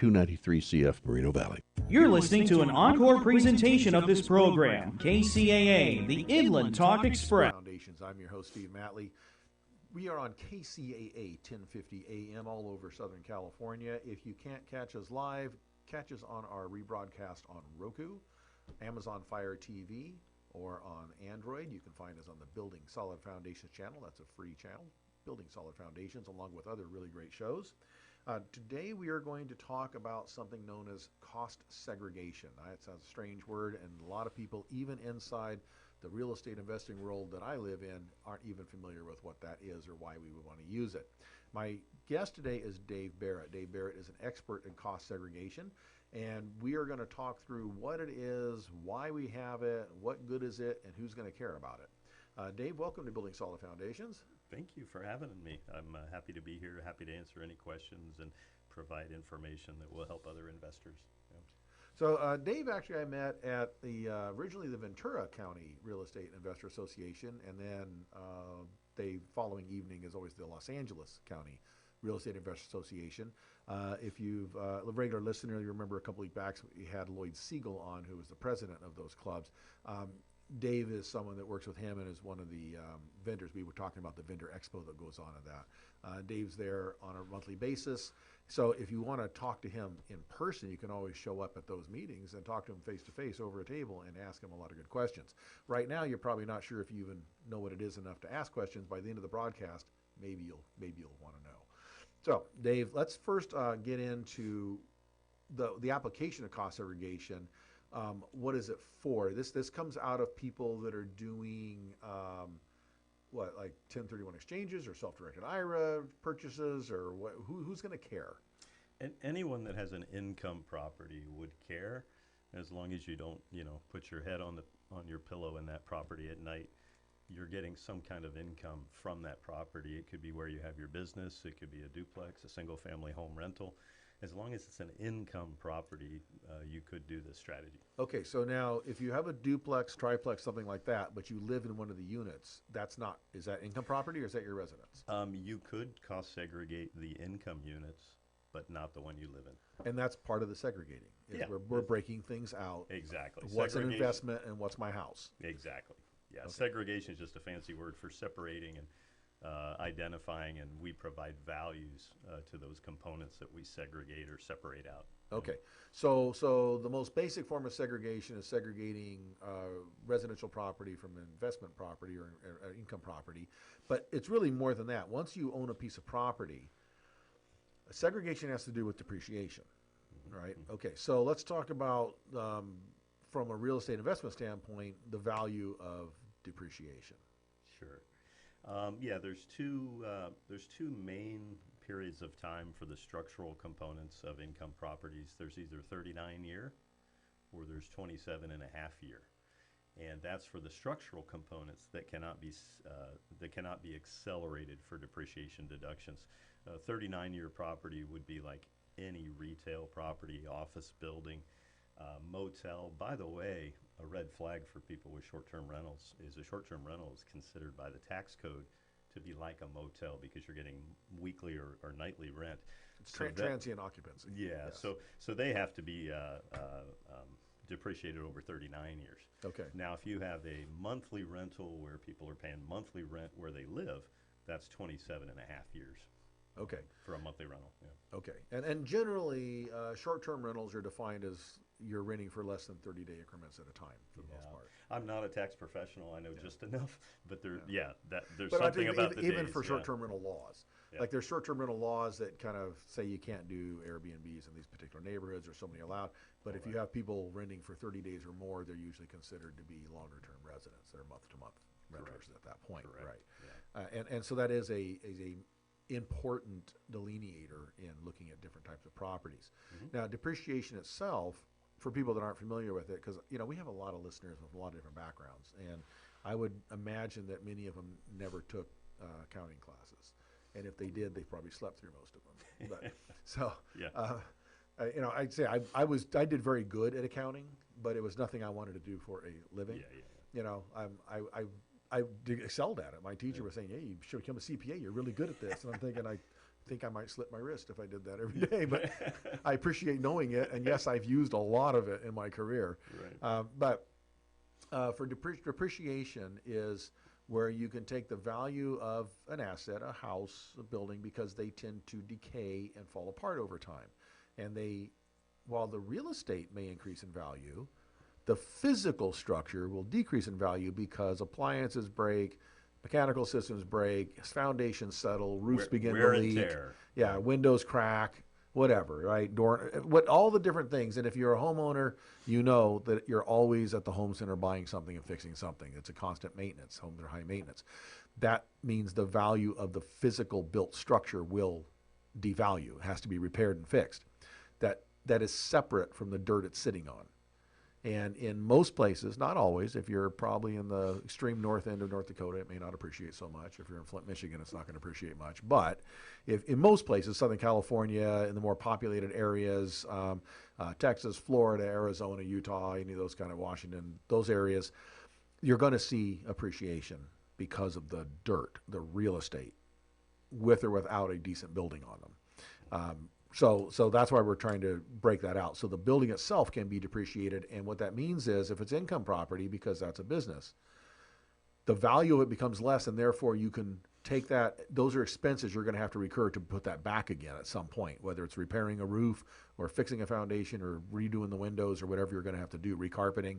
293 CF Moreno Valley. You're listening to an encore presentation of this program, KCAA, the Inland Talk Express. Foundations. I'm your host, Steve Matley. We are on KCAA 1050 AM all over Southern California. If you can't catch us live, catch us on our rebroadcast on Roku, Amazon Fire TV, or on Android. You can find us on the Building Solid Foundations channel. That's a free channel, Building Solid Foundations, along with other really great shows. Today we are going to talk about something known as cost segregation. It sounds a strange word, and a lot of people, even inside the real estate investing world that I live in, aren't even familiar with what that is or why we would want to use it. My guest today is Dave Barrett. Dave Barrett is an expert in cost segregation, and we are going to talk through what it is, why we have it, what good is it, and who's going to care about it. Dave, welcome to Building Solid Foundations. Thank you for having me. I'm happy to be here, happy to answer any questions and provide information that will help other investors. Yeah. So Dave, actually, I met at the originally the Ventura County Real Estate Investor Association, and then the following evening is always the Los Angeles County Real Estate Investor Association. If you've a regular listener, you remember a couple weeks back we had Lloyd Siegel on, who was the president of those clubs. Dave is someone that works with him and is one of the vendors. We were talking about the vendor expo that goes on at that. Dave's there on a monthly basis. So if you want to talk to him in person, you can always show up at those meetings and talk to him face to face over a table and ask him a lot of good questions. Right now, you're probably not sure if you even know what it is enough to ask questions. By the end of the broadcast, maybe you'll want to know. So Dave, let's first get into the application of cost segregation. What is it for? This comes out of people that are doing like 1031 exchanges or self-directed IRA purchases, or what? Who's going to care? And anyone that has an income property would care, as long as you don't, put your head on your pillow in that property at night. You're getting some kind of income from that property. It could be where you have your business. It could be a duplex, a single-family home rental. As long as it's an income property, you could do this strategy. Okay, so now if you have a duplex, triplex, something like that, but you live in one of the units, is that income property or is that your residence? You could cost segregate the income units, but not the one you live in. And that's part of the segregating. We're breaking things out. Exactly. What's an investment and what's my house? Exactly. Yeah, okay. Segregation is just a fancy word for separating and identifying, and we provide values to those components that we segregate or separate out. Okay, so the most basic form of segregation is segregating residential property from investment property or income property, but it's really more than that. Once you own a piece of property, segregation has to do with depreciation, right? Okay, so let's talk about, from a real estate investment standpoint, the value of depreciation. Sure. There's two main periods of time for the structural components of income properties. There's either 39-year or there's 27.5-year, and that's for the structural components that cannot be accelerated for depreciation deductions. 39-year property would be like any retail property, office building, motel. By the way, a red flag for people with short-term rentals is a short-term rental is considered by the tax code to be like a motel because you're getting weekly or nightly rent. It's transient occupancy. Yeah, yes. So they have to be depreciated over 39 years. Okay. Now, if you have a monthly rental where people are paying monthly rent where they live, that's 27.5 years. Okay. For a monthly rental, yeah. Okay. And generally, short-term rentals are defined as you're renting for less than 30-day increments at a time for the most part. I'm not a tax professional. I know just enough, but there's but something about the even days, for short-term rental laws. Yeah. Like there's short-term rental laws that kind of say you can't do Airbnbs in these particular neighborhoods or so many allowed. But if you have people renting for 30 days or more, they're usually considered to be longer-term residents. They're month-to-month renters at that point, right? Yeah. And so that is a important delineator in looking at different types of properties. Now, depreciation itself, for people that aren't familiar with it, because we have a lot of listeners with a lot of different backgrounds, and I would imagine that many of them never took accounting classes, and if they did, they probably slept through most of them. But so, I'd say I did very good at accounting, but it was nothing I wanted to do for a living. I excelled at it. My teacher was saying, "Hey, you should become a CPA. You're really good at this." And I'm thinking, think I might slip my wrist if I did that every day, but I appreciate knowing it. And yes, I've used a lot of it in my career. Right. But for depreciation is where you can take the value of an asset, a house, a building, because they tend to decay and fall apart over time. And while the real estate may increase in value, the physical structure will decrease in value because appliances break, mechanical systems break, foundations settle, roofs begin to wear and leak. tear. Yeah, windows crack, whatever, right? All the different things. And if you're a homeowner, you know that you're always at the home center buying something and fixing something. It's a constant maintenance. Homes are high maintenance. That means the value of the physical built structure will devalue. It has to be repaired and fixed. That is separate from the dirt it's sitting on. And in most places, not always, if you're probably in the extreme north end of North Dakota, it may not appreciate so much. If you're in Flint, Michigan, it's not going to appreciate much. But if in most places, Southern California, in the more populated areas, Texas, Florida, Arizona, Utah, any of those kind of Washington, those areas, you're going to see appreciation because of the dirt, the real estate, with or without a decent building on them. So that's why we're trying to break that out. So the building itself can be depreciated, and what that means is if it's income property, because that's a business, the value of it becomes less, and therefore you can take that. Those are expenses you're going to have to recur to put that back again at some point, whether it's repairing a roof or fixing a foundation or redoing the windows or whatever you're going to have to do, recarpeting.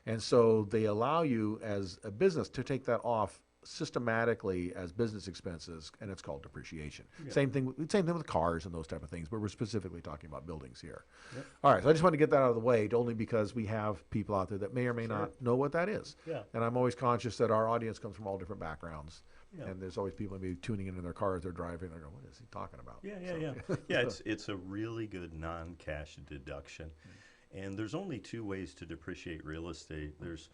And so they allow you as a business to take that off systematically as business expenses, and it's called depreciation. Yeah. Same thing with cars and those type of things, but we're specifically talking about buildings here. Yep. All right, so I just want to get that out of the way, only because we have people out there that may or may not know what that is. Yeah. And I'm always conscious that our audience comes from all different backgrounds. Yeah. And there's always people maybe tuning in their cars, they're driving, they're going, what is he talking about? Yeah, it's a really good non-cash deduction. And there's only two ways to depreciate real estate. There's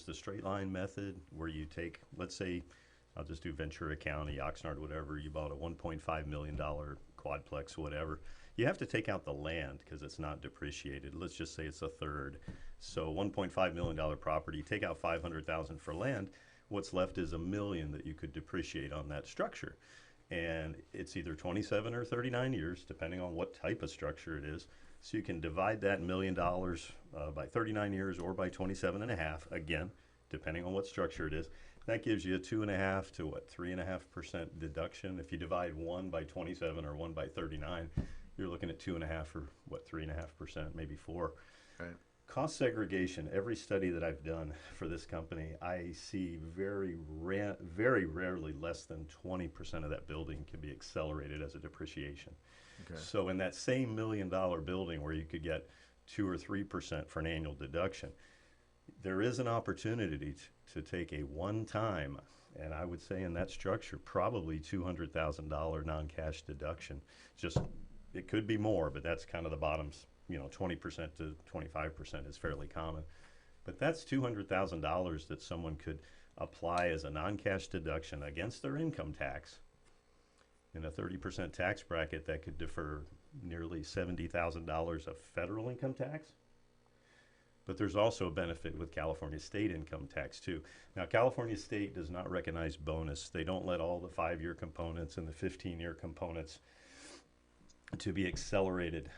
the straight line method where you take, let's say, I'll just do Ventura County, Oxnard, whatever. You bought a $1.5 million quadplex, whatever. You have to take out the land because it's not depreciated. Let's just say it's a third. So $1.5 million property, take out $500,000 for land. What's left is $1 million that you could depreciate on that structure. And it's either 27 or 39 years, depending on what type of structure it is. So you can divide that $1 million by 39 years or by 27.5, again, depending on what structure it is. That gives you a 2.5 to 3.5% deduction. If you divide 1 by 27 or 1 by 39, you're looking at 2.5 or 3.5%, maybe 4. Right. Cost segregation. Every study that I've done for this company, I see very rarely less than 20% of that building can be accelerated as a depreciation. Okay. So in that same $1 million building where you could get 2 or 3% for an annual deduction, there is an opportunity to take a one-time, and I would say in that structure, probably $200,000 non-cash deduction. Just, it could be more, but that's kind of the bottoms. 20% to 25% is fairly common. But that's $200,000 that someone could apply as a non-cash deduction against their income tax. In a 30% tax bracket, that could defer nearly $70,000 of federal income tax. But there's also a benefit with California state income tax too. Now, California state does not recognize bonus. They don't let all the 5-year components and the 15-year components to be accelerated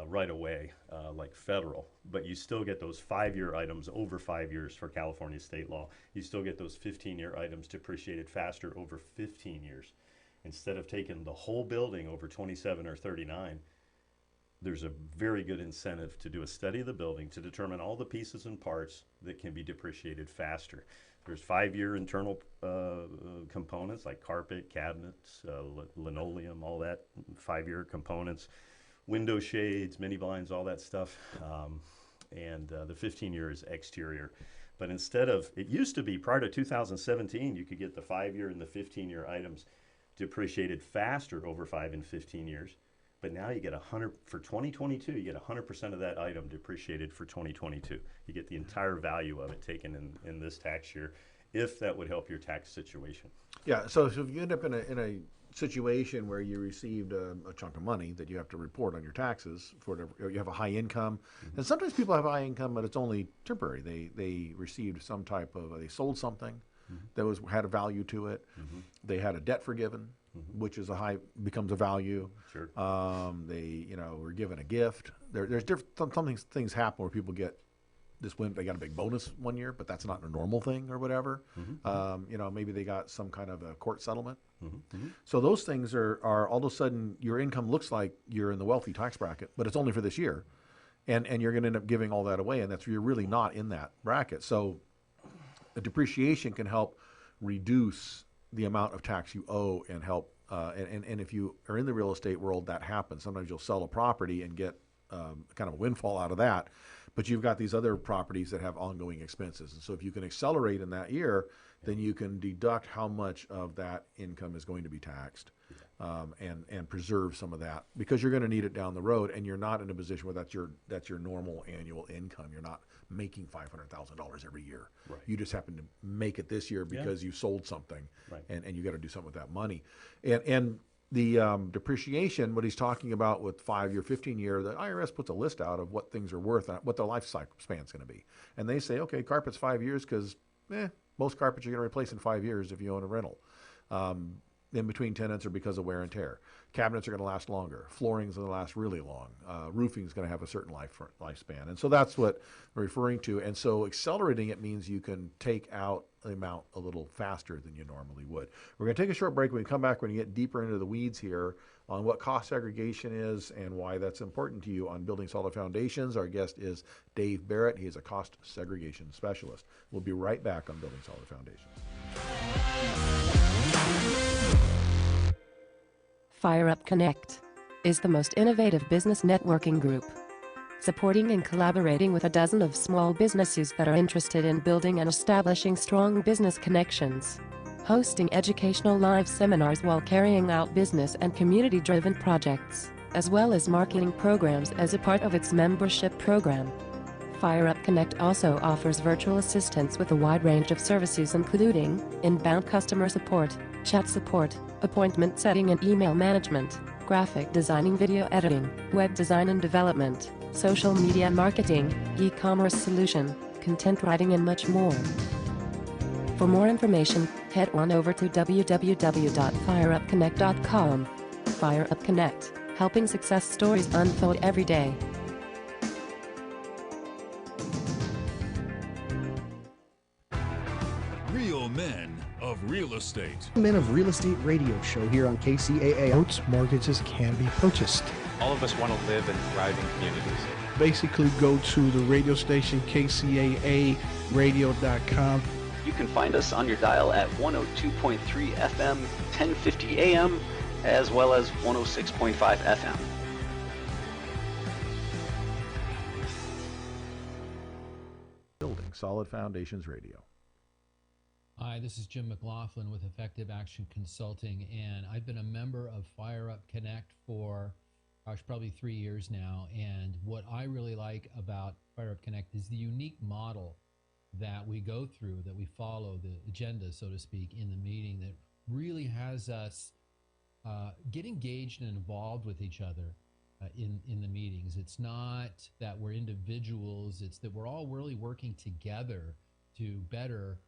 right away like federal. But you still get those 5-year items over 5 years for California state law. You still get those 15-year items depreciated faster over 15 years. Instead of taking the whole building over 27 or 39, there's a very good incentive to do a study of the building to determine all the pieces and parts that can be depreciated faster. There's 5-year internal components like carpet, cabinets, linoleum, all that, 5-year components, window shades, mini blinds, all that stuff. And the 15-year is exterior. But instead of, it used to be prior to 2017, you could get the 5-year and the 15-year items depreciated faster over 5 and 15 years. But now you get 100 for 2022. You get 100% of that item depreciated for 2022. You get the entire value of it taken in this tax year, if that would help your tax situation. Yeah. So if you end up in a situation where you received a chunk of money that you have to report on your taxes for whatever, or you have a high income, and sometimes people have high income, but it's only temporary. They received some type of, they sold something that had a value to it. They had a debt forgiven. which is becomes a value. Sure. They, were given a gift. There's different, things happen where people get they got a big bonus one year, but that's not a normal thing or whatever. Maybe they got some kind of a court settlement. So those things are all of a sudden your income looks like you're in the wealthy tax bracket, but it's only for this year. And you're going to end up giving all that away, and you're really not in that bracket. So the depreciation can help reduce the amount of tax you owe and help. And if you are in the real estate world, that happens. Sometimes you'll sell a property and get kind of a windfall out of that, but you've got these other properties that have ongoing expenses. And so if you can accelerate in that year, then you can deduct how much of that income is going to be taxed, and preserve some of that, because you're going to need it down the road, and you're not in a position where that's your normal annual income. You're not making $500,000 every year. Right. You just happen to make it this year because you sold something, Right. and you got to do something with that money. And the depreciation, what he's talking about with 5-year, 15-year, the IRS puts a list out of what things are worth and what their life span is going to be. And they say, okay, carpet's 5 years because most carpets you're going to replace in 5 years if you own a rental. In between tenants are because of wear and tear. Cabinets are going to last longer. Flooring's going to last really long. Roofing's going to have a certain lifespan. And so that's what we're referring to. And so accelerating it means you can take out the amount a little faster than you normally would. We're going to take a short break. When we come back, we're going to get deeper into the weeds here on what cost segregation is and why that's important to you on Building Solid Foundations. Our guest is Dave Barrett. He is a cost segregation specialist. We'll be right back on Building Solid Foundations. FireUp Connect is the most innovative business networking group, supporting and collaborating with a dozen of small businesses that are interested in building and establishing strong business connections, hosting educational live seminars while carrying out business and community-driven projects, as well as marketing programs as a part of its membership program. FireUp Connect also offers virtual assistance with a wide range of services including inbound customer support, chat support, appointment setting and email management, graphic designing, video editing, web design and development, social media marketing, e-commerce solution, content writing and much more. For more information, head on over to www.fireupconnect.com. FireUp Connect, helping success stories unfold every day. Real Men of Real Estate. Men of Real Estate radio show here on KCAA. Boats, mortgages can be purchased. All of us want to live in thriving communities. Basically, go to the radio station, KCAA radio.com. You can find us on your dial at 102.3 FM, 1050 AM, as well as 106.5 FM. Building Solid Foundations Radio. Hi, this is Jim McLaughlin with Effective Action Consulting, and I've been a member of FireUp Connect for, probably 3 years now. And what I really like about FireUp Connect is the unique model that we go through, that we follow, the agenda, so to speak, in the meeting that really has us get engaged and involved with each other in the meetings. It's not that we're individuals, it's that we're all really working together to better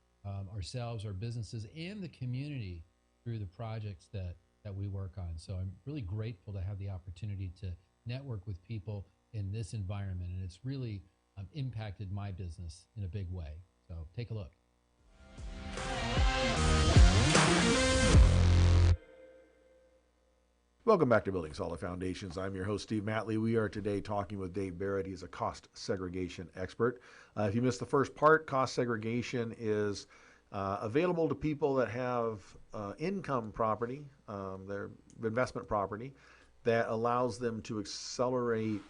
ourselves, our businesses, and the community through the projects that we work on. So I'm really grateful to have the opportunity to network with people in this environment, and it's really impacted my business in a big way. So take a look. Welcome back to Building Solid Foundations. I'm your host, Steve Matley. We are today talking with Dave Barrett. He's a cost segregation expert. If you missed the first part, cost segregation is available to people that have income property, their investment property, that allows them to accelerate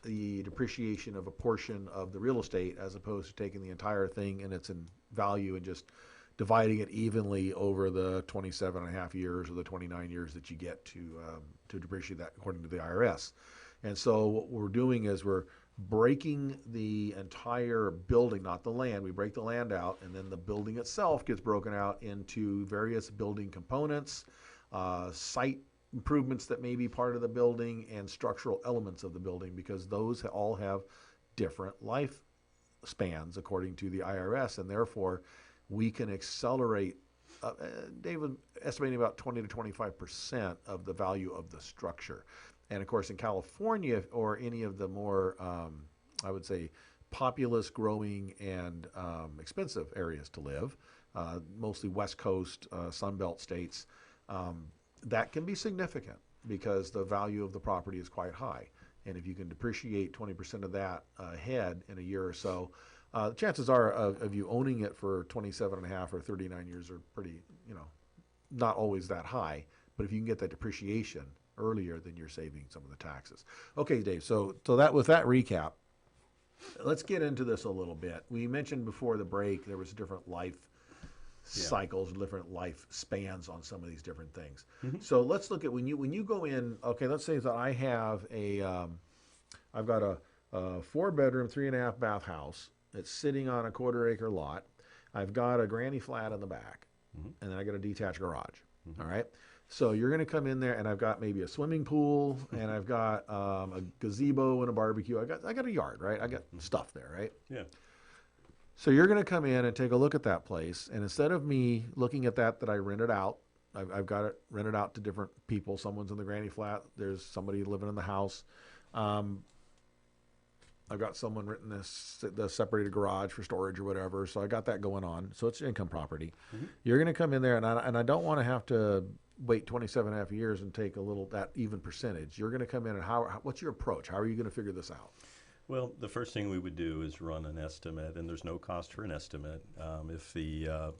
the depreciation of a portion of the real estate as opposed to taking the entire thing and its in value and just dividing it evenly over the 27 and a half years or the 29 years that you get to depreciate that according to the IRS. And so what we're doing is we're breaking the entire building, not the land. We break the land out, and then the building itself gets broken out into various building components, site improvements that may be part of the building, and structural elements of the building, because those all have different life spans according to the IRS, and therefore we can accelerate David, estimating about 20 to 25% of the value of the structure. And of course, in California or any of the more, I would say, populous, growing, and expensive areas to live, mostly West Coast, Sunbelt states, that can be significant because the value of the property is quite high. And if you can depreciate 20% of that ahead in a year or so, the chances are of you owning it for 27 and a half or 39 years are pretty, not always that high. But if you can get that depreciation earlier, then you're saving some of the taxes. Okay, Dave, so that with that recap, let's get into this a little bit. We mentioned before the break there was different life cycles, different life spans on some of these different things. So let's look at when you go in. Okay, let's say that I have I've got a 4-bedroom, 3.5 bath house. It's sitting on a 1/4 acre lot. I've got a granny flat in the back, and then I got a detached garage. All right. So you're going to come in there, and I've got maybe a swimming pool, and I've got a gazebo and a barbecue. I got a yard, right? I got stuff there, right? Yeah. So you're going to come in and take a look at that place, and instead of me looking at that I rented out, I've got it rented out to different people. Someone's in the granny flat. There's somebody living in the house. I've got someone written the separated garage for storage or whatever. So I got that going on. So it's income property. You're going to come in there, and I don't want to have to wait 27 and a half years and take that even percentage. You're going to come in, and what's your approach? How are you going to figure this out? Well, the first thing we would do is run an estimate, and there's no cost for an estimate. If the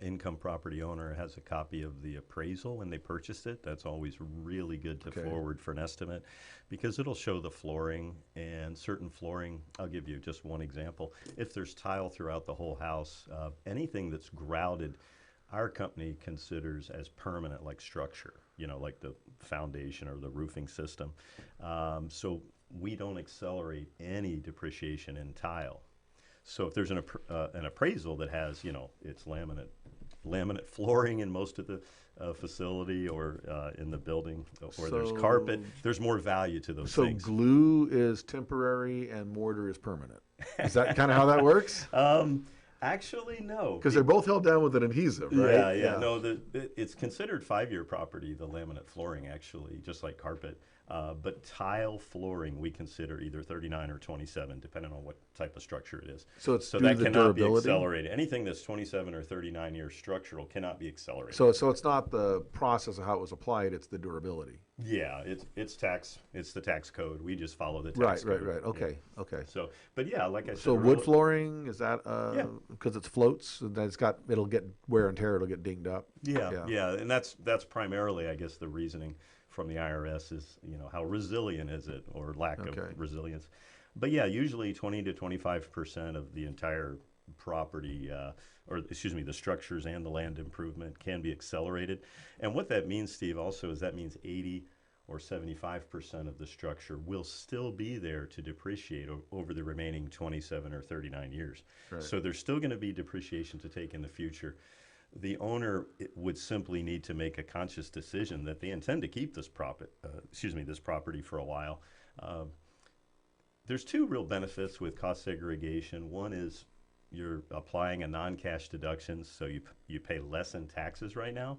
income property owner has a copy of the appraisal when they purchased it, that's always really good to forward for an estimate because it'll show the flooring and certain flooring. I'll give you just one example. If there's tile throughout the whole house, anything that's grouted, our company considers as permanent, like structure, like the foundation or the roofing system. So we don't accelerate any depreciation in tile. So if there's an appraisal that has, it's laminate flooring in most of the facility or in the building, or there's carpet, there's more value to those things. So glue is temporary and mortar is permanent. Is that kind of how that works? Actually, no. Because they're both held down with an adhesive, right? Yeah. No, it's considered 5-year property, the laminate flooring, actually, just like carpet. But tile flooring we consider either 39 or 27, depending on what type of structure it is. So that cannot be accelerated. Anything that's 27 or 39 years structural cannot be accelerated. So it's not the process of how it was applied; it's the durability. Yeah, it's the tax code. We just follow the tax code. Right. Okay, yeah. Okay. So, but yeah, like I said. So wood flooring, is that because it floats and it'll get wear and tear, it'll get dinged up. Yeah, and that's primarily, I guess, the reasoning from the IRS is, how resilient is it or lack of resilience. But yeah, usually 20 to 25% of the entire property, the structures and the land improvement can be accelerated. And what that means, Steve, also is that means 80 or 75% of the structure will still be there to depreciate over the remaining 27 or 39 years. Right. So there's still going to be depreciation to take in the future. The owner would simply need to make a conscious decision that they intend to keep this property for a while. There's 2 real benefits with cost segregation. One is you're applying a non-cash deduction, so you pay less in taxes right now.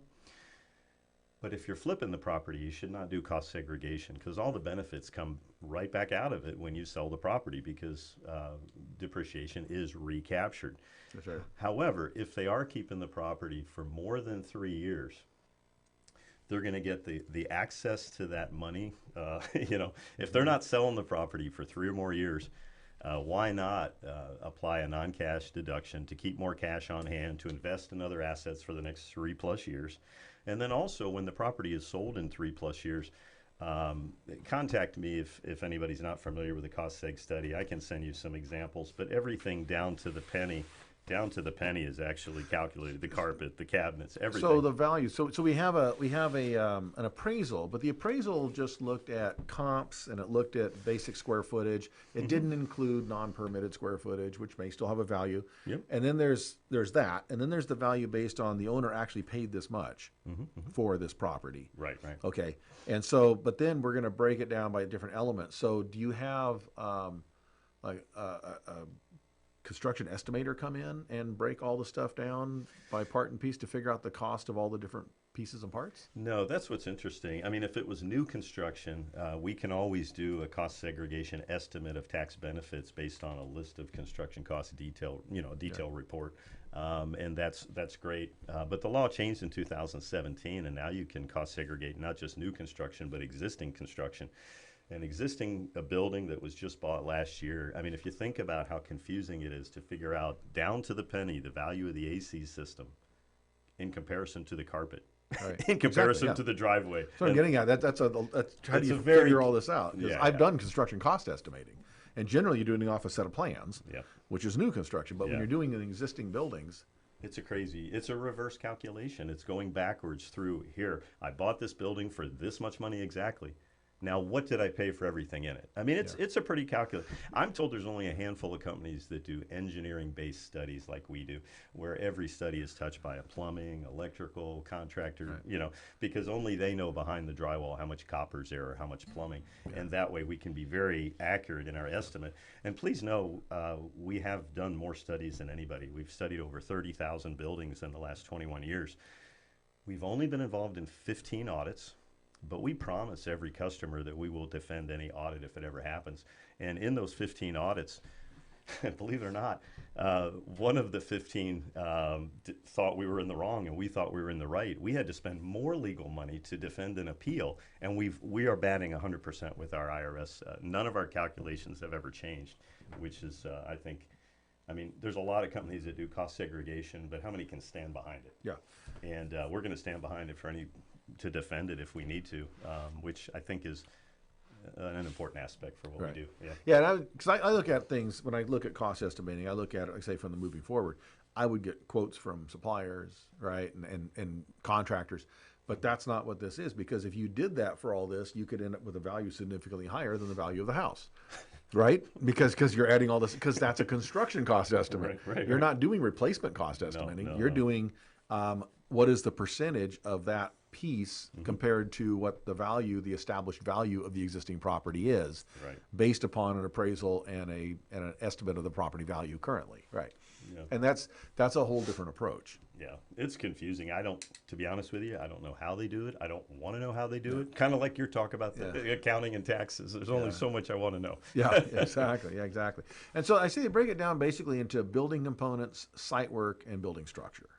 But if you're flipping the property, you should not do cost segregation because all the benefits come right back out of it when you sell the property because depreciation is recaptured. That's right. However, if they are keeping the property for more than 3 years, they're going to get the access to that money. If they're not selling the property for 3 or more years, why not apply a non-cash deduction to keep more cash on hand, to invest in other assets for the next 3+ years? And then also, when the property is sold in 3+ years, contact me if anybody's not familiar with the cost seg study. I can send you some examples, but everything down to the penny is actually calculated. The carpet, the cabinets, everything. So the value. So we have an appraisal, but the appraisal just looked at comps and it looked at basic square footage. It didn't include non-permitted square footage, which may still have a value. Yep. And then there's that, and then there's the value based on the owner actually paid this much for this property. Right. Okay. And so, but then we're going to break it down by different elements. So do you have construction estimator come in and break all the stuff down by part and piece to figure out the cost of all the different pieces and parts? No, that's what's interesting. I mean, if it was new construction, we can always do a cost segregation estimate of tax benefits based on a list of construction cost detail, detail report. And that's great. But the law changed in 2017, and now you can cost segregate not just new construction, but existing construction. And a building that was just bought last year, I mean, if you think about how confusing it is to figure out down to the penny the value of the AC system in comparison to the carpet. Right. In comparison to the driveway. So I'm getting at that's how do you figure all this out? Because I've done construction cost estimating, and generally you're doing it off a set of plans, which is new construction. But when you're doing in existing buildings, it's a reverse calculation. It's going backwards through here. I bought this building for this much money exactly. Now, what did I pay for everything in it? I mean, it's a pretty calculation. I'm told there's only a handful of companies that do engineering-based studies like we do, where every study is touched by a plumbing, electrical contractor, because only they know behind the drywall how much copper's there or how much plumbing. And that way we can be very accurate in our estimate. And please know, we have done more studies than anybody. We've studied over 30,000 buildings in the last 21 years. We've only been involved in 15 audits. But we promise every customer that we will defend any audit if it ever happens. And in those 15 audits, believe it or not, one of the 15 thought we were in the wrong and we thought we were in the right. We had to spend more legal money to defend an appeal, and we are batting 100% with our IRS. None of our calculations have ever changed, which is, I think, there's a lot of companies that do cost segregation, but how many can stand behind it? Yeah. And we're going to stand behind it to defend it if we need to, which I think is an important aspect for what we do. Yeah, because I look at things, when I look at cost estimating, I look at it, like say from the moving forward, I would get quotes from suppliers, right, and contractors, but that's not what this is, because if you did that for all this, you could end up with a value significantly higher than the value of the house. Right? Because you're adding all this, because that's a construction cost estimate. You're not doing replacement cost estimating. You're doing what is the percentage of that piece compared to what the established value of the existing property is, based upon an appraisal and an estimate of the property value currently. Right. Yeah. And that's a whole different approach. Yeah, it's confusing. To be honest with you, I don't know how they do it. I don't want to know how they do it. Kind of like your talk about the accounting and taxes. There's only so much I want to know. Yeah, exactly. Yeah, exactly. And so I see they break it down basically into building components, site work, and building structure.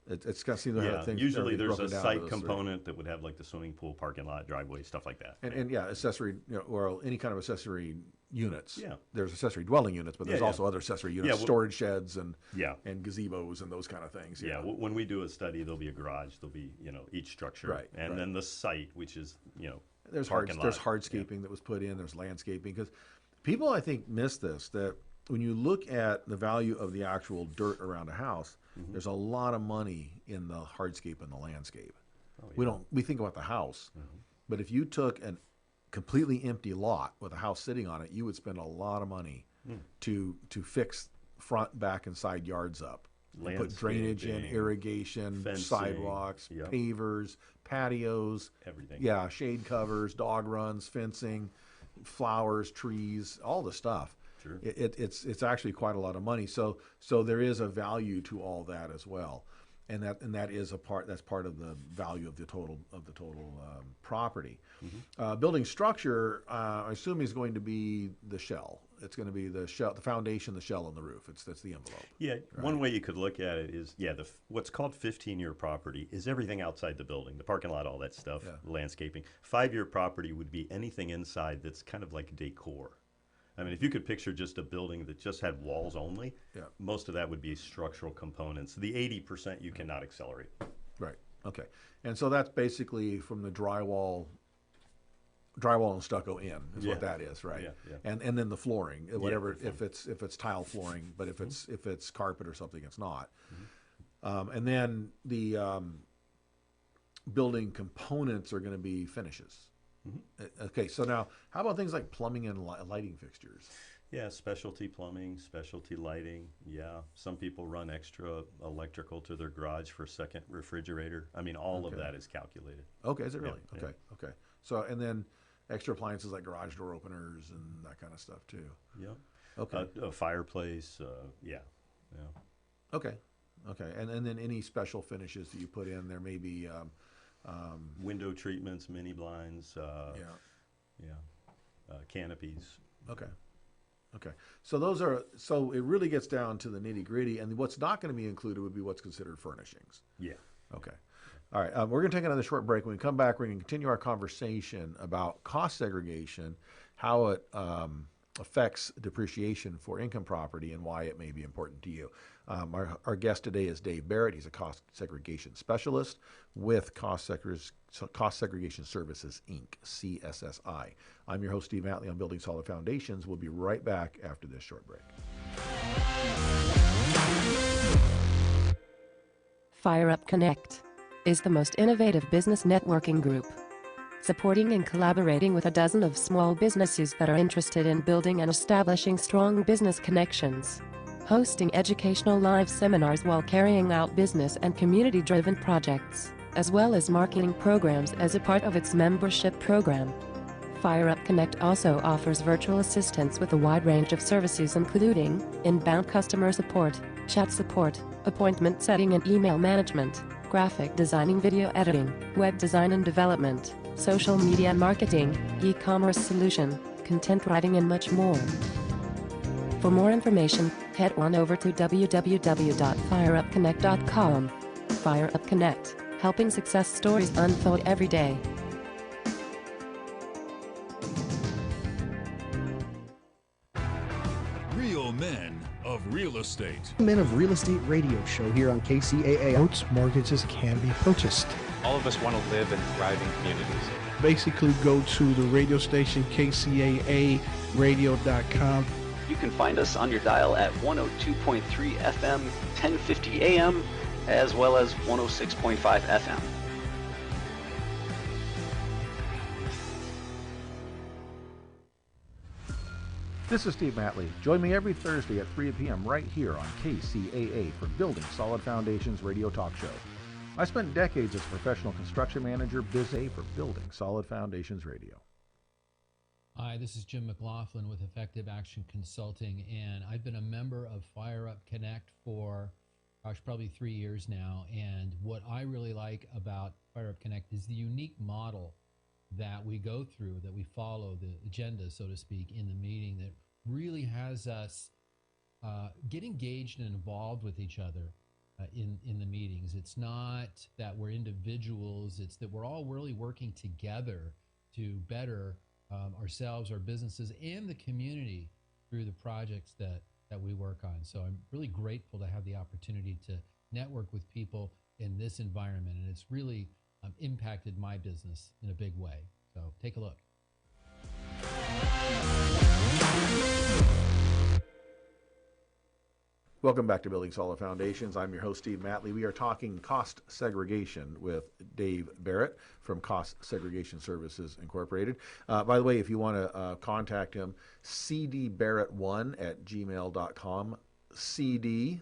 It's got to see things. Usually there's a site component that would have like the swimming pool, parking lot, driveway, stuff like that. And accessory, or any kind of accessory units. Yeah. There's accessory dwelling units, but there's also other accessory units, storage sheds and gazebos and those kind of things. Yeah. When we do a study, there'll be a garage, there'll be each structure, and then the site, which is there's hardscaping that was put in. There's landscaping, because people I think miss this, that when you look at the value of the actual dirt around a house, there's a lot of money in the hardscape and the landscape. We think about the house, but if you took a completely empty lot with a house sitting on it, you would spend a lot of money to fix front, back, and side yards up. Put drainage in, irrigation, fencing, sidewalks, pavers, patios, everything. Yeah, shade covers, dog runs, fencing, flowers, trees, all the stuff. Sure. It's actually quite a lot of money. So there is a value to all that as well, and that is that's part of the value of the total property. Building structure, I assume, is going to be the shell. It's going to be the shell, the foundation, the shell, and the roof. That's the envelope. Yeah. Right? One way you could look at it is what's called 15-year property is everything outside the building, the parking lot, all that stuff, landscaping. 5-year property would be anything inside that's kind of like decor. I mean, if you could picture just a building that just had walls only, most of that would be structural components. The 80% you cannot accelerate. Right. Okay. And so that's basically from the drywall and stucco in is what that is, right? Yeah. And then the flooring, whatever, if it's tile flooring, but if it's carpet or something, it's not. And then the building components are going to be finishes. Okay, so now how about things like plumbing and lighting fixtures? Yeah, specialty plumbing, specialty lighting. Yeah, some people run extra electrical to their garage for a second refrigerator. I mean, all of that is calculated. Okay, is it really? Okay. So and then extra appliances like garage door openers and that kind of stuff too. Yep. Okay. A fireplace, yeah. Okay. And then any special finishes that you put in there, maybe window treatments, mini blinds, canopies. Okay. So it really gets down to the nitty gritty, and what's not going to be included would be what's considered furnishings. Yeah. Okay. All right. We're going to take another short break. When we come back, we're going to continue our conversation about cost segregation, how it affects depreciation for income property, and why it may be important to you. Our guest today is Dave Barrett. He's a cost segregation specialist with Cost Segregation Services, Inc., CSSI. I'm your host, Steve Matley, on Building Solid Foundations. We'll be right back after this short break. Fire Up Connect is the most innovative business networking group, supporting and collaborating with a dozen of small businesses that are interested in building and establishing strong business connections, hosting educational live seminars while carrying out business and community-driven projects, as well as marketing programs as a part of its membership program. Fire Up Connect also offers virtual assistance with a wide range of services including inbound customer support, chat support, appointment setting and email management, graphic designing, video editing, web design and development, social media marketing, e-commerce solution, content writing and much more. For more information, head on over to www.fireupconnect.com. Fire Up Connect, helping success stories unfold every day. Real men of real estate. Men of Real Estate radio show here on KCAA. Boats, mortgages can be purchased. All of us want to live in thriving communities. Basically, go to the radio station, KCAA radio.com. You can find us on your dial at 102.3 FM, 1050 AM, as well as 106.5 FM. This is Steve Matley. Join me every Thursday at 3 p.m. right here on KCAA for Building Solid Foundations radio talk show. I spent decades as a professional construction manager, busy for Building Solid Foundations radio. Hi, this is Jim McLaughlin with Effective Action Consulting, and I've been a member of Fire Up Connect for, probably 3 years now. And what I really like about Fire Up Connect is the unique model that we go through, that we follow, the agenda, so to speak, in the meeting that really has us get engaged and involved with each other in the meetings. It's not that we're individuals, it's that we're all really working together to better ourselves, our businesses, and the community through the projects that we work on. So I'm really grateful to have the opportunity to network with people in this environment, and it's really impacted my business in a big way. So take a look. Welcome back to Building Solid Foundations. I'm your host, Steve Matley. We are talking cost segregation with Dave Barrett from Cost Segregation Services Incorporated. By the way, if you want to contact him, cdbarrett1@gmail.com. CD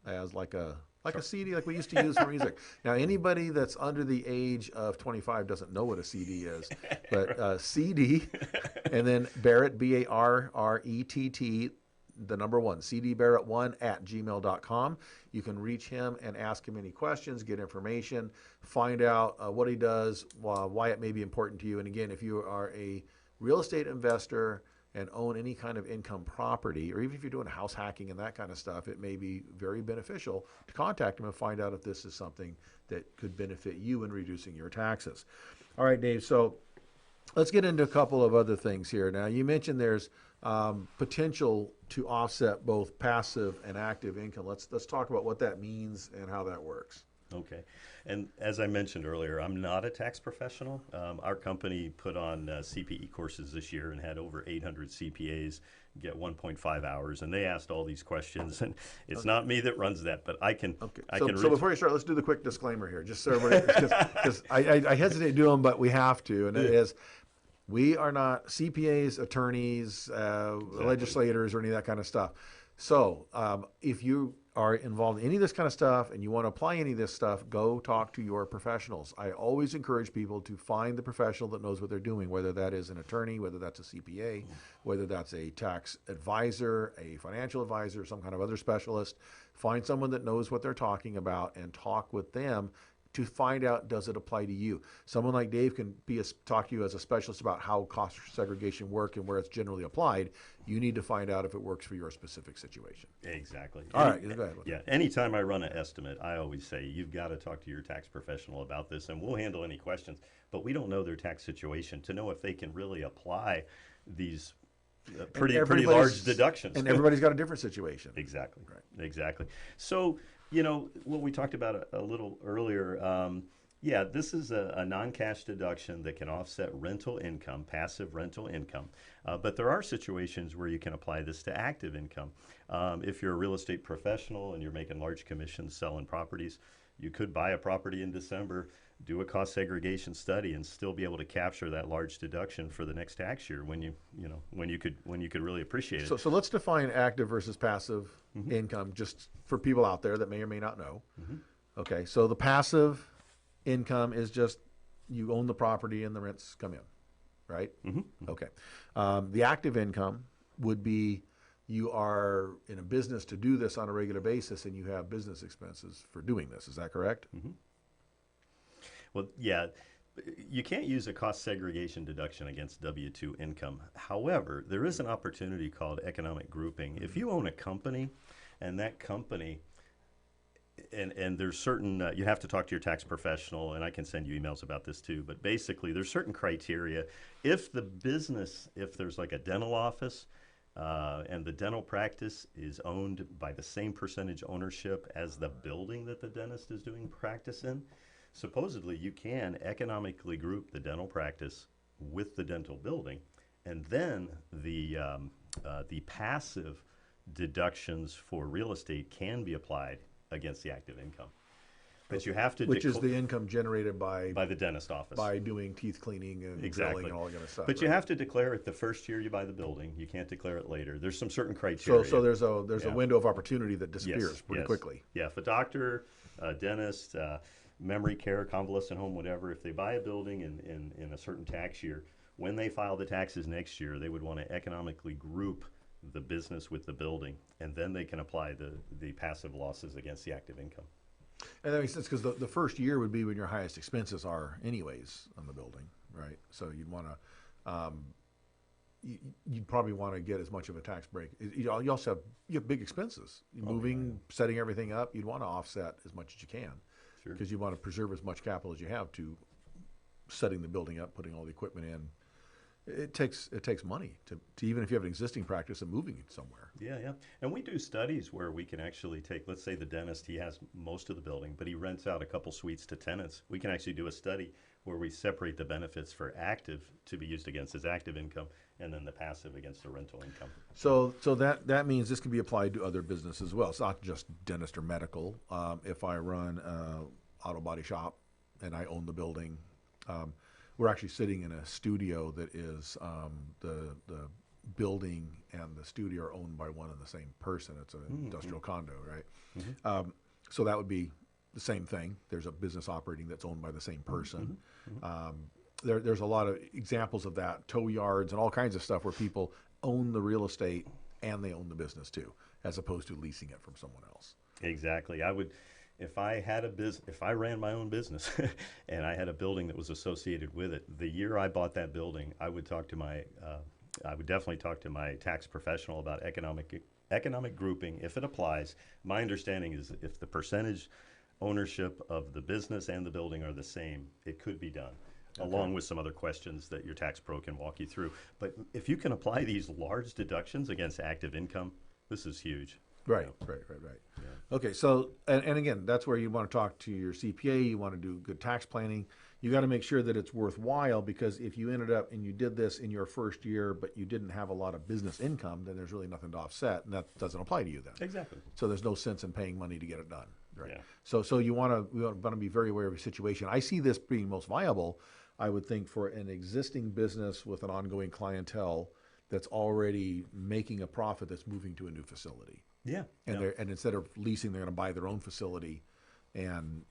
as like a CD like we used to use for music. Now, anybody that's under the age of 25 doesn't know what a CD is, but CD, and then Barrett, BARRETT, the number 1, cdbarrett1@gmail.com. You can reach him and ask him any questions, get information, find out what he does, why it may be important to you. And again, if you are a real estate investor and own any kind of income property, or even if you're doing house hacking and that kind of stuff, it may be very beneficial to contact him and find out if this is something that could benefit you in reducing your taxes. All right, Dave, so let's get into a couple of other things here. Now, you mentioned there's potential to offset both passive and active income. Let's talk about what that means and how that works. Okay. And as I mentioned earlier, I'm not a tax professional. Our company put on CPE courses this year and had over 800 CPAs get 1.5 hours, and they asked all these questions. And it's not me that runs that, but I can. Okay. So before you start, let's do the quick disclaimer here, just so everybody, because I hesitate to do them, but we have to, and it is. We are not CPAs, attorneys, legislators, or any of that kind of stuff. So if you are involved in any of this kind of stuff and you want to apply any of this stuff, go talk to your professionals. I always encourage people to find the professional that knows what they're doing, whether that is an attorney, whether that's a CPA, whether that's a tax advisor, a financial advisor, some kind of other specialist. Find someone that knows what they're talking about and talk with them to find out, does it apply to you? Someone like Dave can talk to you as a specialist about how cost segregation work and where it's generally applied. You need to find out if it works for your specific situation. Exactly. All right, go ahead. Yeah, anytime I run an estimate, I always say, you've got to talk to your tax professional about this, and we'll handle any questions. But we don't know their tax situation to know if they can really apply these pretty large deductions. And everybody's got a different situation. Exactly. Right. Exactly. So, what we talked about a little earlier, this is a non-cash deduction that can offset rental income, passive rental income. But there are situations where you can apply this to active income. If you're a real estate professional and you're making large commissions selling properties, you could buy a property in December, do a cost segregation study, and still be able to capture that large deduction for the next tax year when you could really appreciate it. So let's define active versus passive income, just for people out there that may or may not know. Okay, so the passive income is just you own the property and the rents come in, right? Okay. The active income would be you are in a business to do this on a regular basis and you have business expenses for doing this. Is that correct? Well, yeah, you can't use a cost segregation deduction against W-2 income. However, there is an opportunity called economic grouping. If you own a company and that company, and there's certain, you have to talk to your tax professional, and I can send you emails about this too, but basically there's certain criteria. If the business, if there's like a dental office, and the dental practice is owned by the same percentage ownership as the building that the dentist is doing practice in, supposedly you can economically group the dental practice with the dental building, and then the passive deductions for real estate can be applied against the active income. But you have to which is the income generated by the dentist office, by doing teeth cleaning and drilling and all that kind of stuff. But you have to declare it the first year you buy the building. You can't declare it later. There's some certain criteria. So there's a window of opportunity that disappears pretty quickly. Yeah, if a doctor, a dentist, memory care, convalescent home, whatever, if they buy a building in a certain tax year, when they file the taxes next year, they would want to economically group the business with the building, and then they can apply the passive losses against the active income. And that makes sense because the first year would be when your highest expenses are anyways on the building, right? So you'd want to, you'd probably want to get as much of a tax break. You also have big expenses. Moving, setting everything up, you'd want to offset as much as you can because you want to preserve as much capital as you have to setting the building up, putting all the equipment in. It takes money to even if you have an existing practice and moving it somewhere. Yeah. And we do studies where we can actually take, let's say the dentist, he has most of the building, but he rents out a couple suites to tenants. We can actually do a study where we separate the benefits for active to be used against his active income and then the passive against the rental income. So that means this can be applied to other businesses as well. It's not just dentist or medical. If I run an auto body shop and I own the building, we're actually sitting in a studio that is the building and the studio are owned by one and the same person. It's an industrial condo, right? So that would be the same thing. There's a business operating that's owned by the same person. There's a lot of examples of that, tow yards and all kinds of stuff where people own the real estate and they own the business too, as opposed to leasing it from someone else. Exactly. If I had if I ran my own business and I had a building that was associated with it, the year I bought that building, I would definitely talk to my tax professional about economic grouping if it applies. My understanding is if the percentage ownership of the business and the building are the same, it could be done, along with some other questions that your tax pro can walk you through. But if you can apply these large deductions against active income, this is huge. Right. Yeah. Okay, so, and again, that's where you want to talk to your CPA, you want to do good tax planning. You got to make sure that it's worthwhile because if you ended up and you did this in your first year, but you didn't have a lot of business income, then there's really nothing to offset, and that doesn't apply to you then. Exactly. So there's no sense in paying money to get it done. Right. Yeah. So we want to be very aware of your situation. I see this being most viable, I would think, for an existing business with an ongoing clientele that's already making a profit that's moving to a new facility. Yeah. And and instead of leasing, they're going to buy their own facility, and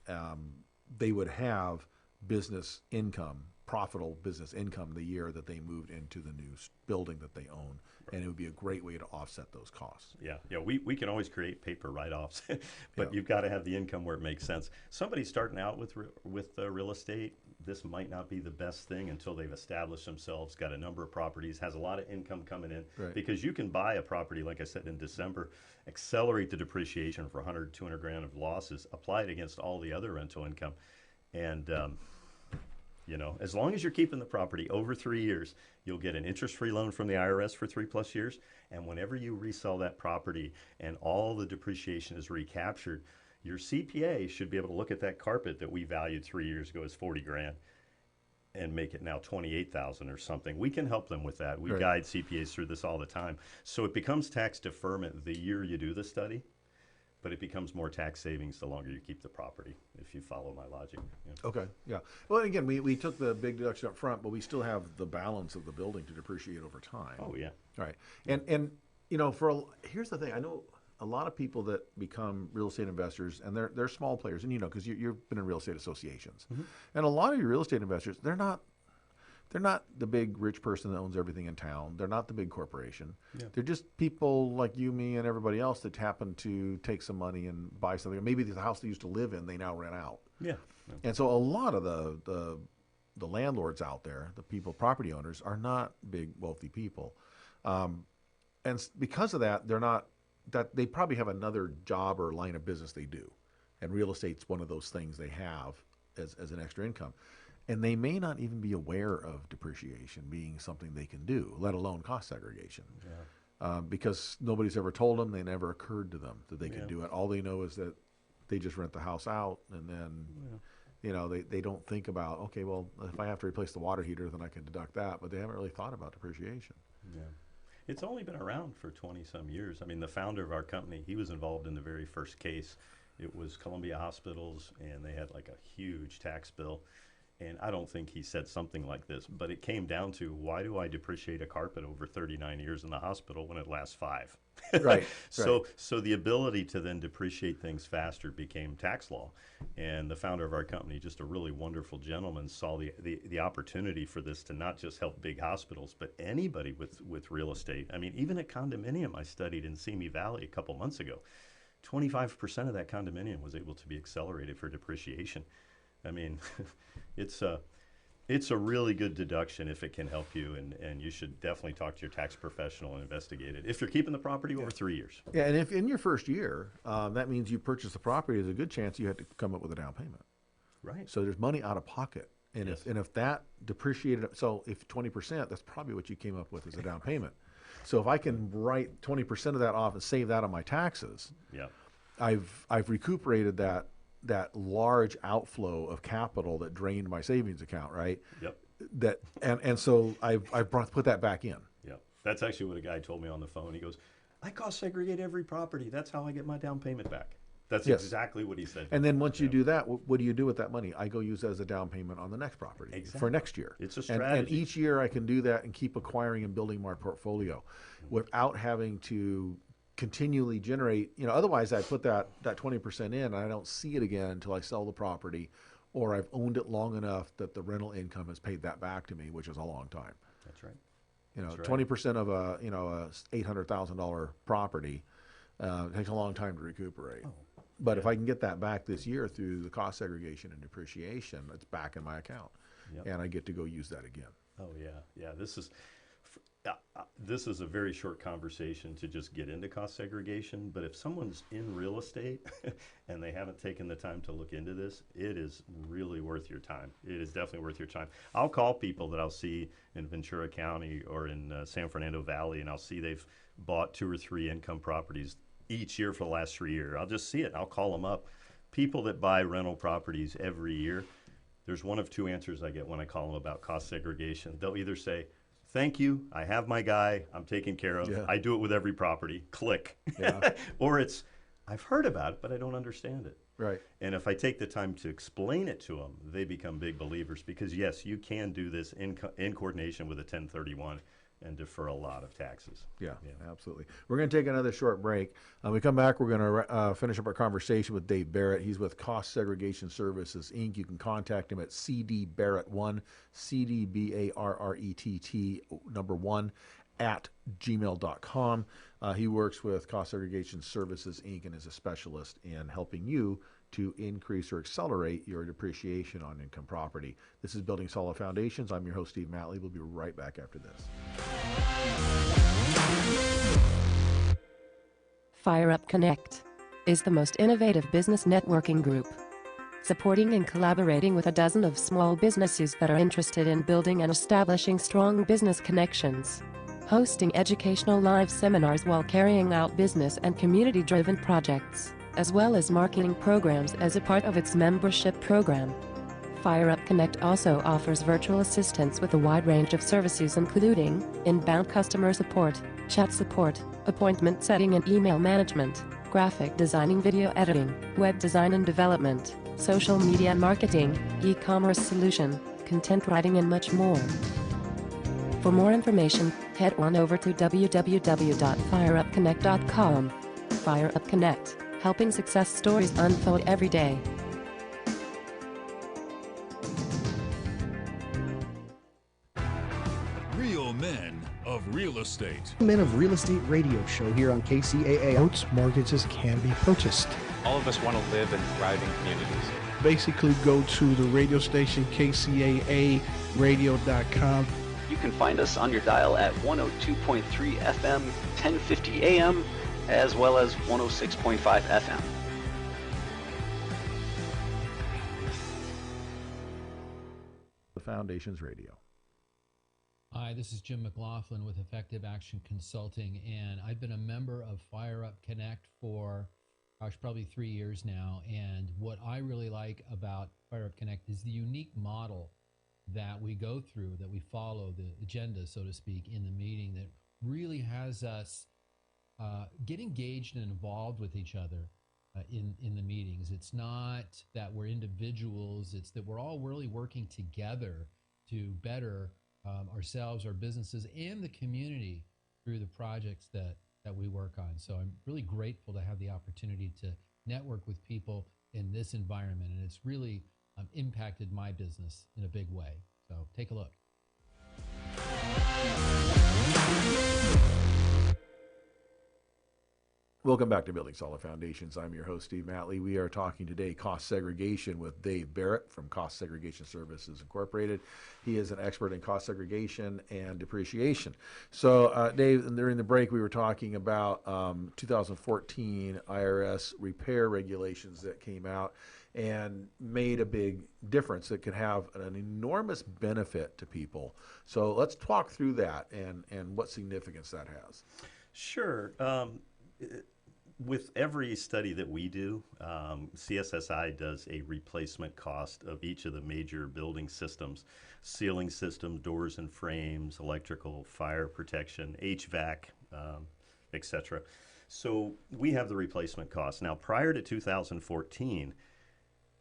they would have business income, profitable business income the year that they moved into the new building that they own. And it would be a great way to offset those costs. Yeah, we can always create paper write-offs, but you've got to have the income where it makes sense. Somebody starting out with real estate, this might not be the best thing until they've established themselves, got a number of properties, has a lot of income coming in. Right. Because you can buy a property, like I said, in December, accelerate the depreciation for 100, 200 grand of losses, apply it against all the other rental income, and you know, as long as you're keeping the property over 3 years, you'll get an interest-free loan from the IRS for 3+ years. And whenever you resell that property and all the depreciation is recaptured, your CPA should be able to look at that carpet that we valued 3 years ago as 40 grand and make it now 28,000 or something. We can help them with that. We guide CPAs through this all the time. So it becomes tax deferment the year you do the study, but it becomes more tax savings the longer you keep the property, if you follow my logic. Yeah. Okay, yeah. Well, again, we took the big deduction up front, but we still have the balance of the building to depreciate over time. Oh, yeah. Right. And you know, here's the thing. I know a lot of people that become real estate investors, and they're small players, and you know, because you've been in real estate associations. Mm-hmm. And a lot of your real estate investors, they're not the big rich person that owns everything in town. They're not the big corporation. Yeah. They're just people like you, me, and everybody else that happen to take some money and buy something. Maybe the house they used to live in, they now rent out. Yeah. And so a lot of the landlords out there, the people, property owners, are not big wealthy people, and because of that, they probably have another job or line of business they do, and real estate's one of those things they have as an extra income. And they may not even be aware of depreciation being something they can do, let alone cost segregation. Yeah. Because nobody's ever told them, they never occurred to them that they can do it. All they know is that they just rent the house out, and then, you know, they don't think about, okay, well, if I have to replace the water heater, then I can deduct that. But they haven't really thought about depreciation. Yeah. It's only been around for 20-some years. I mean, the founder of our company, he was involved in the very first case. It was Columbia Hospitals, and they had like a huge tax bill. And I don't think he said something like this, but it came down to, why do I depreciate a carpet over 39 years in the hospital when it lasts 5? Right. So the ability to then depreciate things faster became tax law. And the founder of our company, just a really wonderful gentleman, saw the opportunity for this to not just help big hospitals, but anybody with real estate. I mean, even a condominium I studied in Simi Valley a couple months ago, 25% of that condominium was able to be accelerated for depreciation. I mean, it's a really good deduction if it can help you, and you should definitely talk to your tax professional and investigate it if you're keeping the property over 3 years. Yeah, and if in your first year, that means you purchase the property, there's a good chance you have to come up with a down payment. Right. So there's money out of pocket. And if that depreciated, so if 20%, that's probably what you came up with as a down payment. So if I can write 20% of that off and save that on my taxes, I've recuperated that large outflow of capital that drained my savings account, right? Yep. And so I've put that back in. Yep. That's actually what a guy told me on the phone. He goes, I cost segregate every property. That's how I get my down payment back. That's exactly what he said. And then once you do that, what do you do with that money? I go use it as a down payment on the next property for next year. It's a strategy. And each year I can do that and keep acquiring and building my portfolio without having to continually generate, you know, otherwise I put that 20% in and I don't see it again until I sell the property, or I've owned it long enough that the rental income has paid that back to me, which is a long time. That's right. You know, 20% of a $800,000 property takes a long time to recuperate. But if I can get that back this year through the cost segregation and depreciation, it's back in my account, and I get to go use that again. Oh yeah. This is a very short conversation to just get into cost segregation, but if someone's in real estate and they haven't taken the time to look into this, it is really worth your time. It is definitely worth your time. I'll call people that I'll see in Ventura County or in San Fernando Valley, and I'll see they've bought 2 or 3 income properties each year for the last 3 years. I'll just see it. I'll call them up. People that buy rental properties every year, there's one of 2 answers I get when I call them about cost segregation. They'll either say, thank you, I have my guy, I'm taken care of, I do it with every property, click. Or it's, I've heard about it, but I don't understand it. Right. And if I take the time to explain it to them, they become big believers, because yes, you can do this in coordination with a 1031 and defer a lot of taxes. Yeah, absolutely. We're going to take another short break. When we come back, we're going to finish up our conversation with Dave Barrett. He's with Cost Segregation Services, Inc. You can contact him at cdbarrett1, CDBARRETT, number 1, at gmail.com. He works with Cost Segregation Services, Inc. and is a specialist in helping you to increase or accelerate your depreciation on income property. This is Building Solid Foundations. I'm your host, Steve Matley. We'll be right back after this. Fire Up Connect is the most innovative business networking group, supporting and collaborating with a dozen of small businesses that are interested in building and establishing strong business connections, hosting educational live seminars while carrying out business and community-driven projects, as well as marketing programs as a part of its membership program. Fire Up Connect also offers virtual assistance with a wide range of services including inbound customer support, chat support, appointment setting and email management, graphic designing, video editing, web design and development, social media marketing, e-commerce solution, content writing and much more. For more information, head on over to www.fireupconnect.com. Fire Up Connect, helping success stories unfold every day. Real men of real estate. Men of Real Estate radio show here on KCAA. Boats, mortgages can be purchased. All of us want to live in thriving communities. Basically, go to the radio station KCAA radio.com. You can find us on your dial at 102.3 FM, 1050 AM, as well as 106.5 FM. The Foundations Radio. Hi, this is Jim McLaughlin with Effective Action Consulting, and I've been a member of Fire Up Connect for, probably 3 years now. And what I really like about Fire Up Connect is the unique model that we go through, that we follow, the agenda, so to speak, in the meeting that really has us get engaged and involved with each other in the meetings. It's not that we're individuals, it's that we're all really working together to better ourselves, our businesses, and the community through the projects that we work on. So I'm really grateful to have the opportunity to network with people in this environment, and it's really impacted my business in a big way. So take a look. Welcome back to Building Solid Foundations. I'm your host, Steve Matley. We are talking today cost segregation with Dave Barrett from Cost Segregation Services Incorporated. He is an expert in cost segregation and depreciation. So, Dave, during the break, we were talking about 2014 IRS repair regulations that came out and made a big difference that could have an enormous benefit to people. So let's talk through that and what significance that has. Sure. With every study that we do, CSSI does a replacement cost of each of the major building systems, ceiling systems, doors and frames, electrical, fire protection, HVAC, etc. So we have the replacement cost. Now, prior to 2014,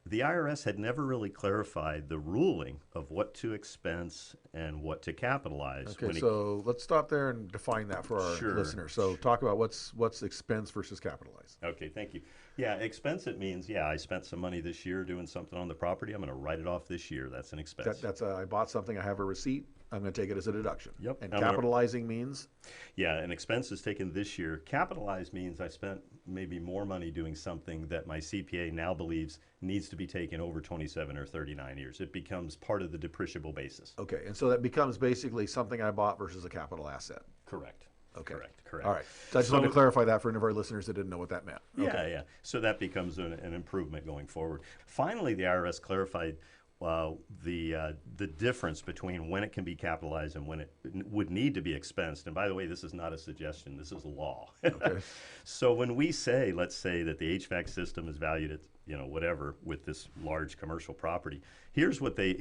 the IRS had never really clarified the ruling of what to expense and what to capitalize. Okay, so let's stop there and define that for our listeners. So talk about what's expense versus capitalized. Okay, thank you. Yeah, expense, it means, I spent some money this year doing something on the property. I'm going to write it off this year. That's an expense. I bought something, I have a receipt, I'm going to take it as a deduction. Yep. And capitalizing means? Yeah, an expense is taken this year. Capitalized means I spent maybe more money doing something that my CPA now believes needs to be taken over 27 or 39 years. It becomes part of the depreciable basis. Okay, and so that becomes basically something I bought versus a capital asset. Correct. Okay. Correct. All right. So I just wanted to clarify that for any of our listeners that didn't know what that meant. Okay. Yeah. So that becomes an improvement going forward. Finally, the IRS clarified the difference between when it can be capitalized and when it would need to be expensed. And by the way, this is not a suggestion, this is law. Okay. So when we say, let's say that the HVAC system is valued at, whatever, with this large commercial property, here's what they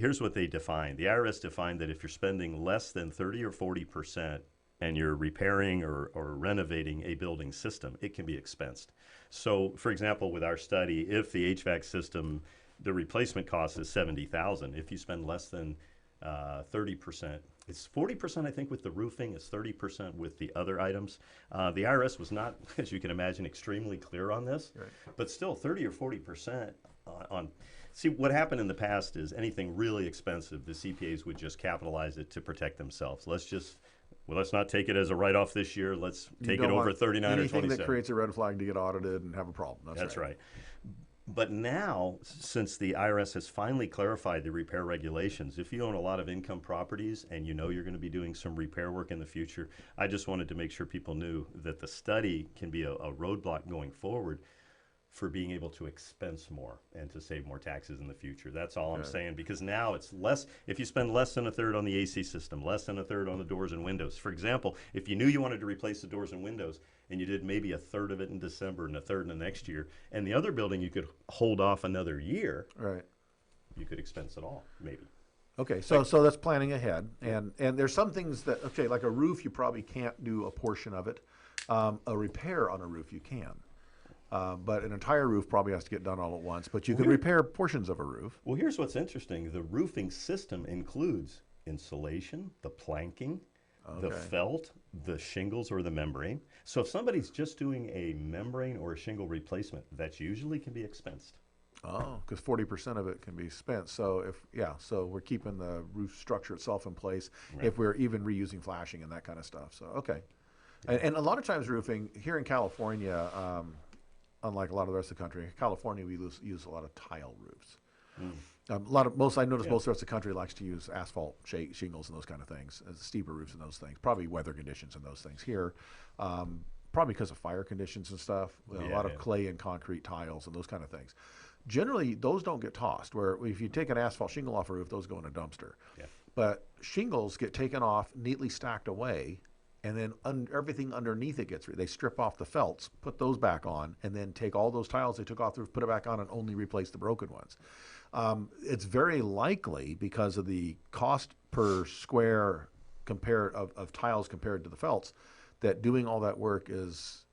define. The IRS defined that if you're spending less than 30 or 40% and you're repairing or renovating a building system, it can be expensed. So for example, with our study, if the HVAC system, the replacement cost is $70,000. If you spend less than 30% It's 40%, I think, with the roofing. It's 30% with the other items. The IRS was not, as you can imagine, extremely clear on this, Right. but still 30 or 40% on. See, what happened in the past is anything really expensive, the CPAs would just capitalize it to protect themselves. Let's not take it as a write-off this year. Let's take it over 39 or 27. Anything that creates a red flag to get audited and have a problem. That's right. But now, since the IRS has finally clarified the repair regulations, if you own a lot of income properties and you know you're going to be doing some repair work in the future, I just wanted to make sure people knew that the study can be a roadblock going forward for being able to expense more and to save more taxes in the future. That's all I'm saying, because now it's less, if you spend less than a third on the AC system, less than a third on the doors and windows. For example, if you knew you wanted to replace the doors and windows and you did maybe a third of it in December and a third in the next year, and the other building you could hold off another year, right? You could expense it all, maybe. Okay, so that's planning ahead, and there's some things that, okay, like a roof, you probably can't do a portion of it. A repair on a roof, you can. But an entire roof probably has to get done all at once, but you can repair portions of a roof. Well, here's what's interesting. The roofing system includes insulation, the planking, the felt, the shingles or the membrane. So if somebody's just doing a membrane or a shingle replacement, that usually can be expensed. Oh, because 40% of it can be spent. So so we're keeping the roof structure itself in place if we're even reusing flashing and that kind of stuff. So, okay. And a lot of times roofing, here in California, unlike a lot of the rest of the country, California, we use a lot of tile roofs. I notice most of the rest of the country likes to use asphalt shingles and those kind of things, steeper roofs and those things, probably weather conditions and those things. Here, probably because of fire conditions and stuff, a lot of clay and concrete tiles and those kind of things. Generally, those don't get tossed, where if you take an asphalt shingle off a roof, those go in a dumpster. Yeah. But shingles get taken off, neatly stacked away, and then everything underneath it they strip off the felts, put those back on, and then take all those tiles they took off the roof, put it back on, and only replace the broken ones. It's very likely, because of the cost per square of tiles compared to the felts, that doing all that work is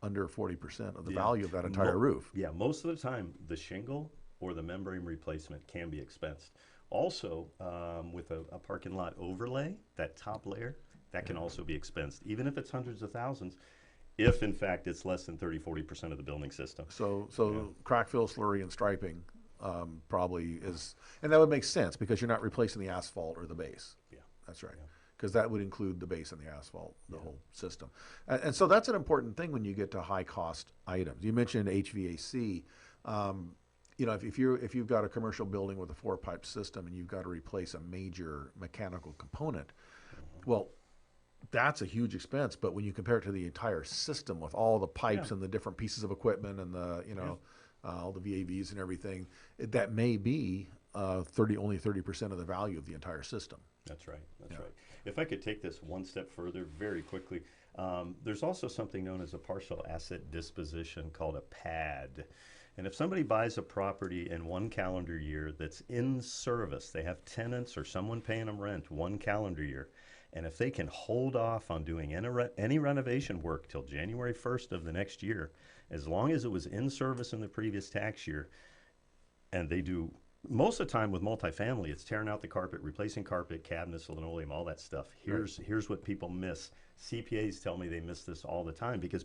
under 40% of the value of that entire roof. Yeah, most of the time, the shingle or the membrane replacement can be expensed. Also, with a parking lot overlay, that top layer, that can also be expensed, even if it's hundreds of thousands, if in fact it's less than 30-40% of the building system. So crack fill, slurry, and striping probably is, and that would make sense because you're not replacing the asphalt or the base. Yeah, that's right. Because that would include the base and the asphalt, the whole system. And so that's an important thing when you get to high cost items. You mentioned HVAC. If you've got a commercial building with a 4-pipe system and you've got to replace a major mechanical component, well, that's a huge expense. But when you compare it to the entire system with all the pipes and the different pieces of equipment and the all the VAVs and everything, that may be only 30% of the value of the entire system. That's right. That's right. If I could take this one step further very quickly, there's also something known as a partial asset disposition called a PAD. And if somebody buys a property in one calendar year that's in service, they have tenants or someone paying them rent one calendar year, and if they can hold off on doing any renovation work till January 1st of the next year, as long as it was in service in the previous tax year, and they do, most of the time with multifamily, it's tearing out the carpet, replacing carpet, cabinets, linoleum, all that stuff. Here's what people miss. CPAs tell me they miss this all the time because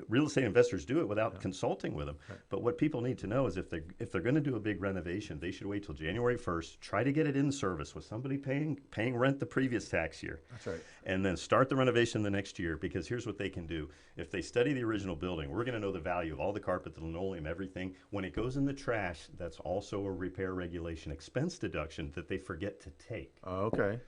real estate investors do it without consulting with them. Right. But what people need to know is if they're going to do a big renovation, they should wait till January 1st, try to get it in service with somebody paying rent the previous tax year. That's right. And then start the renovation the next year, because here's what they can do. If they study the original building, we're going to know the value of all the carpet, the linoleum, everything. When it goes in the trash, that's also a repair regulation expense deduction that they forget to take. Okay.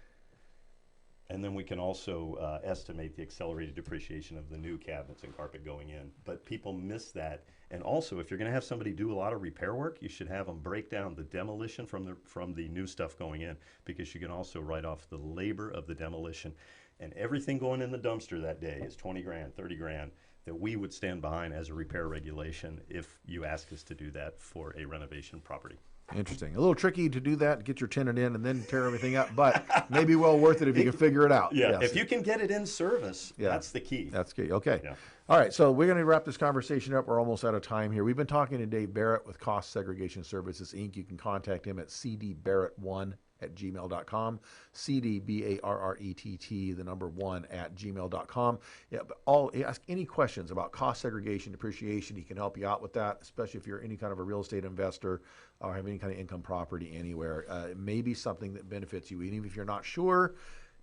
And then we can also estimate the accelerated depreciation of the new cabinets and carpet going in. But people miss that. And also, if you're going to have somebody do a lot of repair work, you should have them break down the demolition from the new stuff going in, because you can also write off the labor of the demolition. And everything going in the dumpster that day is 20 grand, 30 grand that we would stand behind as a repair regulation if you ask us to do that for a renovation property. Interesting. A little tricky to do that, get your tenant in and then tear everything up, but maybe well worth it if you can figure it out. Yeah, if you can get it in service, that's the key. That's key. Okay. Yeah. All right, so we're going to wrap this conversation up. We're almost out of time here. We've been talking to Dave Barrett with Cost Segregation Services, Inc. You can contact him at cdbarrett1 cdbarrett@gmail.com. cdbarrett, the number 1 @gmail.com. Yeah, but ask any questions about cost segregation, depreciation. He can help you out with that, especially if you're any kind of a real estate investor or have any kind of income property anywhere. It may be something that benefits you. Even if you're not sure,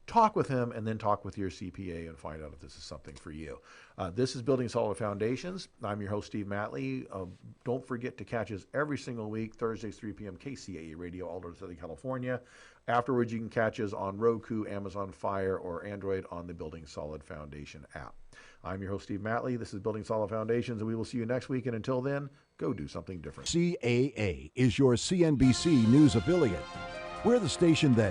talk with him and then talk with your CPA and find out if this is something for you. This is Building Solid Foundations. I'm your host, Steve Matley. Don't forget to catch us every single week, Thursdays, 3 p.m., KCAA Radio, all over Southern California. Afterwards, you can catch us on Roku, Amazon Fire, or Android on the Building Solid Foundation app. I'm your host, Steve Matley. This is Building Solid Foundations, and we will see you next week. And until then, go do something different. CAA is your CNBC News affiliate. We're the station that